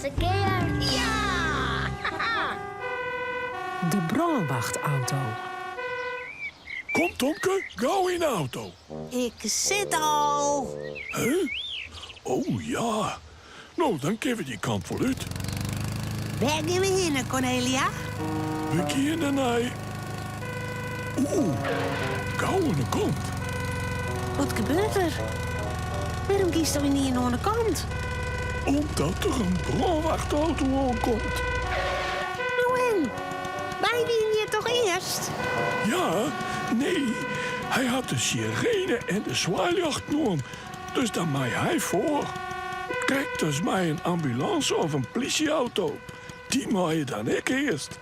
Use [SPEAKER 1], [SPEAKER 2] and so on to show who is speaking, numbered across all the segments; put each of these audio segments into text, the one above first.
[SPEAKER 1] eerste keer.
[SPEAKER 2] Ja!
[SPEAKER 3] De brandwachtauto.
[SPEAKER 4] Kom, Tomke, gauw in de auto.
[SPEAKER 2] Ik zit al.
[SPEAKER 4] Huh? Oh, ja. Nou, dan kunnen we die kant vooruit.
[SPEAKER 2] Waar gaan we heen, Cornelia?
[SPEAKER 4] We gaan naar... Oeh, gauw aan de kant.
[SPEAKER 2] Wat gebeurt er? Waarom kiest we niet aan de kant?
[SPEAKER 4] Omdat er een brandwachtauto aankomt.
[SPEAKER 2] Nou en? Wij winnen hier toch eerst?
[SPEAKER 4] Ja, nee. Hij had de sirene en de zwaaijacht genomen. Dus dan mag hij voor. Kijk, dat is mij een ambulance of een politieauto. Die mag je dan ik eerst.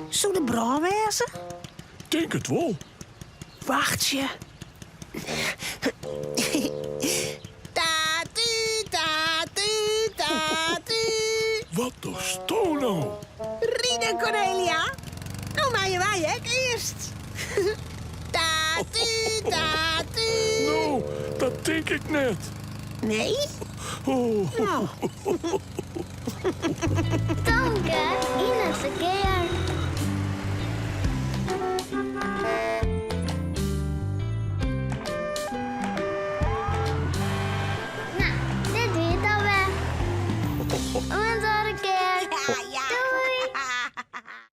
[SPEAKER 2] Zo de brandwezen?
[SPEAKER 4] Denk het wel.
[SPEAKER 2] Wacht je. Tatu, tatu, tatu.
[SPEAKER 4] Wat de stoel nou?
[SPEAKER 2] Rieden, Cornelia. Nou, maar je wij, hè, eerst. Tatu, tatu.
[SPEAKER 4] Nou, dat denk ik net.
[SPEAKER 2] Nee?
[SPEAKER 4] Oh.
[SPEAKER 2] Nou.